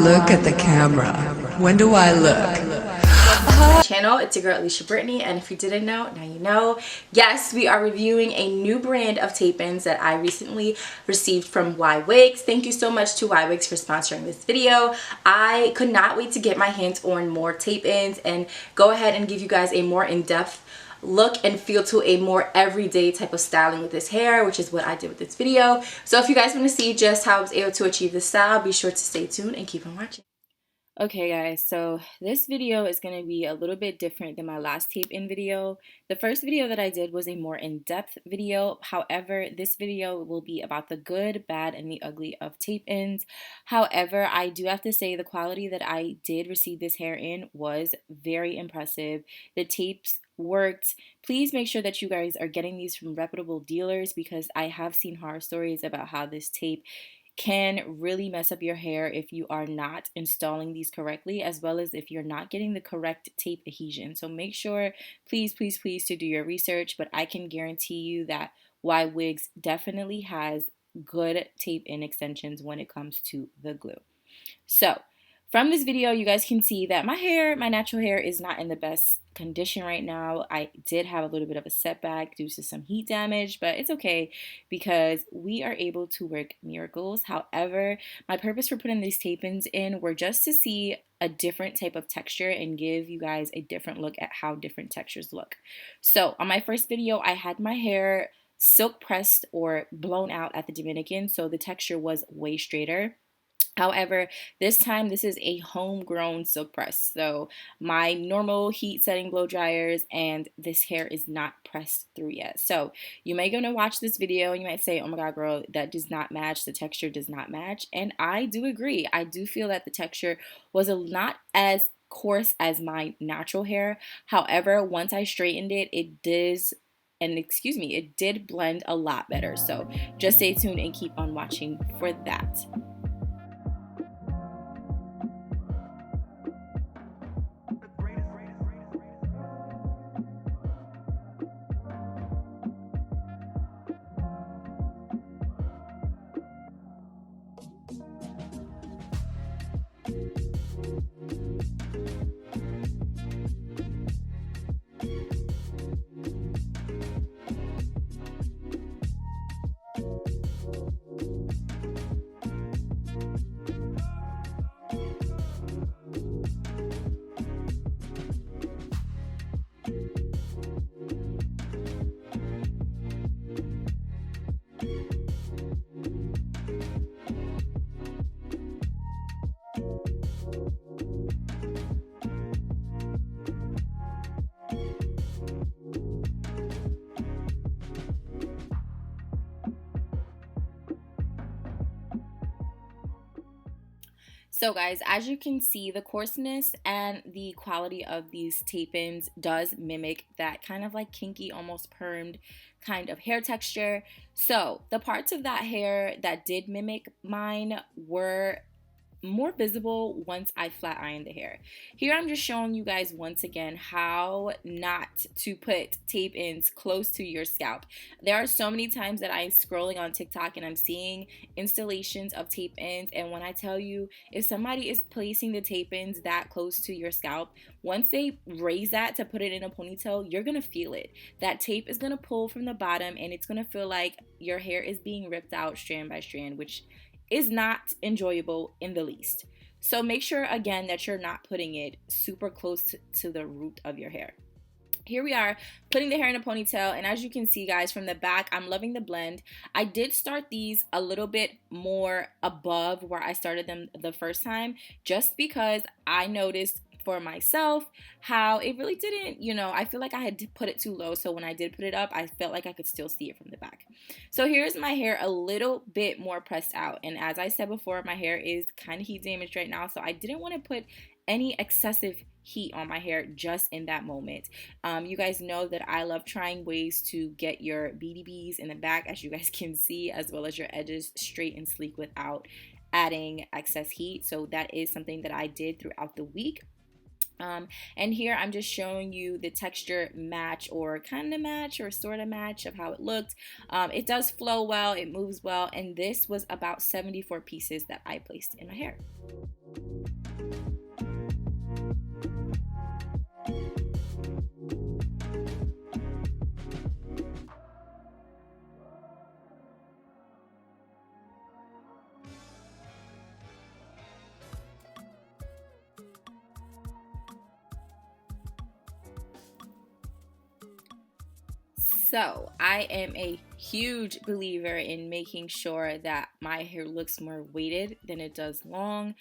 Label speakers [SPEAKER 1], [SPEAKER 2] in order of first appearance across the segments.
[SPEAKER 1] look at the camera? When do I look?
[SPEAKER 2] Channel, it's your girl Alisha Brittany, and if you didn't know, now you know. Yes, we are reviewing a new brand of tape-ins that I recently received from Ywigs. Thank you so much to Ywigs for sponsoring this video. I could not wait to get my hands on more tape-ins and go ahead and give you guys a more in-depth look and feel to a more everyday type of styling with this hair, which is what I did with this video. So if you guys want to see just how I was able to achieve this style, be sure to stay tuned and keep on watching. Okay guys, so this video is going to be a little bit different than my last tape-in video. The first video that I did was a more in-depth video. However, this video will be about the good, bad, and the ugly of tape-ins. However, I do have to say the quality that I did receive this hair in was very impressive. The tapes worked. Please make sure that you guys are getting these from reputable dealers, because I have seen horror stories about how this tape can really mess up your hair if you are not installing these correctly, as well as if you're not getting the correct tape adhesion. So make sure, please, please, please, to do your research. But I can guarantee you that Ywigs definitely has good tape-in extensions when it comes to the glue. So from this video, you guys can see that my hair, my natural hair, is not in the best condition right now. I did have a little bit of a setback due to some heat damage, but it's okay because we are able to work miracles. However, my purpose for putting these tape-ins in were just to see a different type of texture and give you guys a different look at how different textures look. So on my first video, I had my hair silk pressed or blown out at the Dominican, so the texture was way straighter. However, this time this is a homegrown silk press. So my normal heat setting blow dryers, and this hair is not pressed through yet. So you may go to watch this video and you might say, oh my god girl, that does not match, the texture does not match. And I do agree. I do feel that the texture was not as coarse as my natural hair. However, once I straightened it, it did blend a lot better. So just stay tuned and keep on watching for that. So guys, as you can see, the coarseness and the quality of these tape-ins does mimic that kind of like kinky, almost permed kind of hair texture. So the parts of that hair that did mimic mine were more visible once I flat ironed the hair. Here I'm just showing you guys once again how not to put tape-ins close to your scalp. There are so many times that I'm scrolling on TikTok and I'm seeing installations of tape-ins, and when I tell you, if somebody is placing the tape-ins that close to your scalp, once they raise that to put it in a ponytail, you're gonna feel it. That tape is gonna pull from the bottom and it's gonna feel like your hair is being ripped out strand by strand, which is not enjoyable in the least. So make sure again that you're not putting it super close to the root of your hair. Here we are putting the hair in a ponytail, and as you can see guys from the back, I'm loving the blend. I did start these a little bit more above where I started them the first time, just because I noticed for myself how it really didn't, I feel like I had to put it too low, so when I did put it up, I felt like I could still see it from the back. So here's my hair a little bit more pressed out, and as I said before, my hair is kind of heat damaged right now, so I didn't want to put any excessive heat on my hair just in that moment. You guys know that I love trying ways to get your BDBs in the back, as you guys can see, as well as your edges straight and sleek without adding excess heat. So that is something that I did throughout the week. And here I'm just showing you the texture match, or kind of match, or sort of match of how it looked. It does flow well, it moves well, and this was about 74 pieces that I placed in my hair. So I am a huge believer in making sure that my hair looks more weighted than it does long,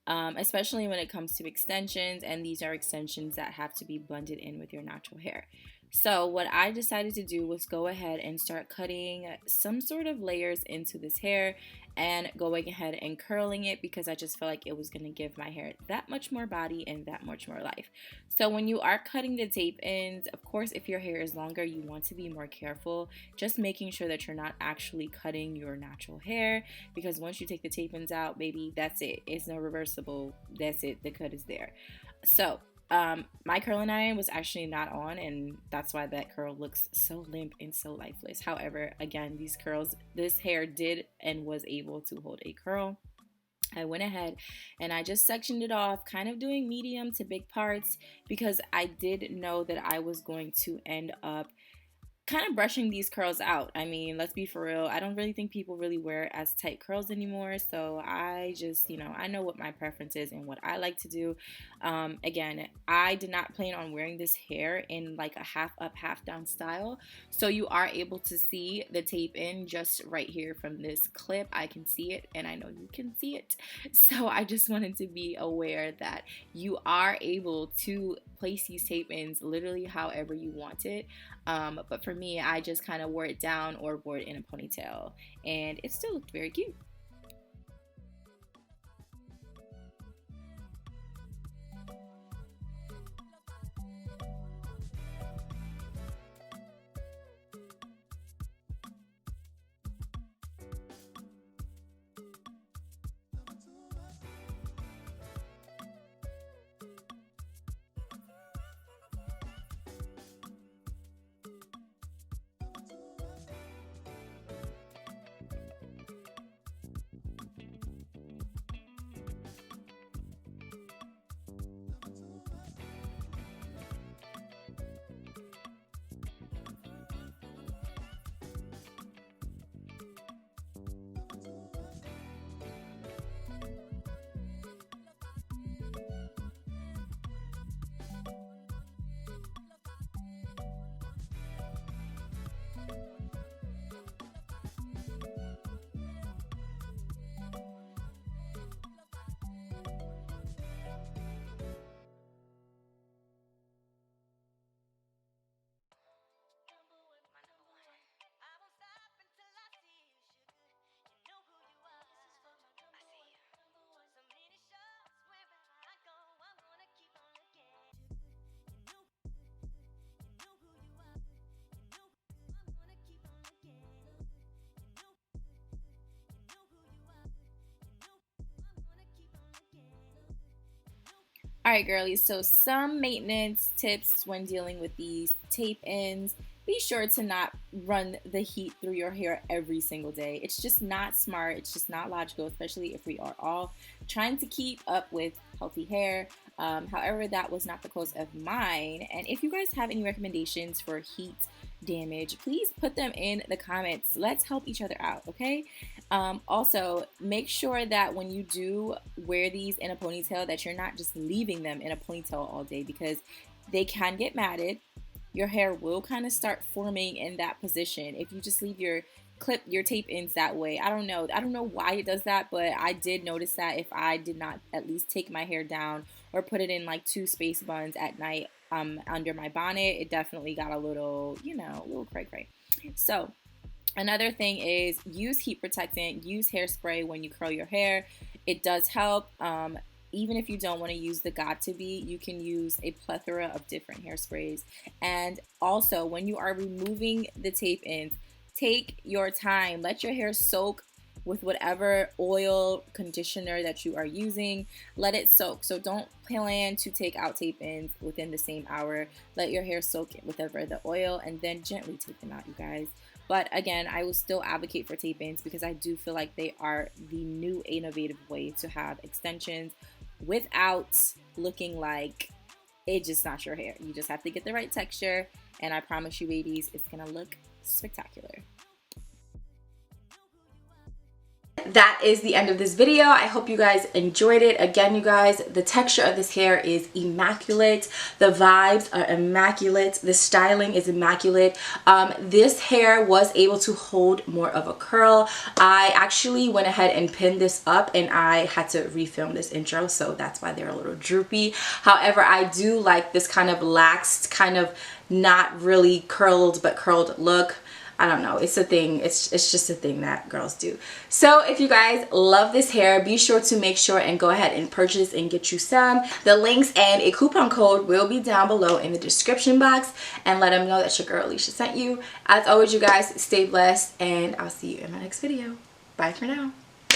[SPEAKER 2] especially when it comes to extensions, and these are extensions that have to be blended in with your natural hair. So what I decided to do was go ahead and start cutting some sort of layers into this hair and going ahead and curling it, because I just felt like it was going to give my hair that much more body and that much more life. So when you are cutting the tape ends, of course, if your hair is longer, you want to be more careful, just making sure that you're not actually cutting your natural hair, because once you take the tape ends out, baby, that's it. It's no reversible. That's it. The cut is there. So my curling iron was actually not on, and that's why that curl looks so limp and so lifeless. However, again, this hair did and was able to hold a curl. I went ahead and I just sectioned it off, kind of doing medium to big parts, because I did know that I was going to end up kind of brushing these curls out. I mean, let's be for real, I don't really think people really wear as tight curls anymore, so I just, I know what my preference is and what I like to do. Again, I did not plan on wearing this hair in like a half up, half down style, so you are able to see the tape in just right here from this clip. I can see it, and I know you can see it, so I just wanted to be aware that you are able to place these tape ins literally however you want it. But for me, I just kind of wore it down or wore it in a ponytail, and it still looked very cute. Alright girlies, so some maintenance tips when dealing with these tape ends. Be sure to not run the heat through your hair every single day. It's just not smart, it's just not logical, especially if we are all trying to keep up with healthy hair. However, that was not the case of mine. And if you guys have any recommendations for heat damage, please put them in the comments. Let's help each other out, okay? Also, make sure that when you do wear these in a ponytail, that you're not just leaving them in a ponytail all day, because they can get matted. Your hair will kind of start forming in that position if you just leave your tape ends that way. I don't know why it does that, but I did notice that if I did not at least take my hair down or put it in like 2 space buns at night under my bonnet, it definitely got a little, a little cray. So another thing is use heat protectant, use hairspray when you curl your hair. It does help. Even if you don't want to use the Got2b, you can use a plethora of different hairsprays. And also, when you are removing the tape ends, take your time. Let your hair soak with whatever oil conditioner that you are using. Let it soak. So don't plan to take out tape-ins within the same hour. Let your hair soak whatever the oil and then gently take them out, you guys. But again, I will still advocate for tape-ins because I do feel like they are the new innovative way to have extensions without looking like it just not your hair. You just have to get the right texture, and I promise you ladies, it's gonna look spectacular. That is the end of this video. I hope you guys enjoyed it. Again, you guys, the texture of this hair is immaculate. The vibes are immaculate. The styling is immaculate. This hair was able to hold more of a curl. I actually went ahead and pinned this up, and I had to refilm this intro, so that's why they're a little droopy. However, I do like this kind of laxed, kind of not really curled but curled look. I don't know, it's a thing. It's just a thing that girls do. So if you guys love this hair, be sure to make sure and go ahead and purchase and get you some. The links and a coupon code will be down below in the description box, and let them know that your girl Alisha sent you. As always, you guys, stay blessed, and I'll see you in my next video. Bye for now.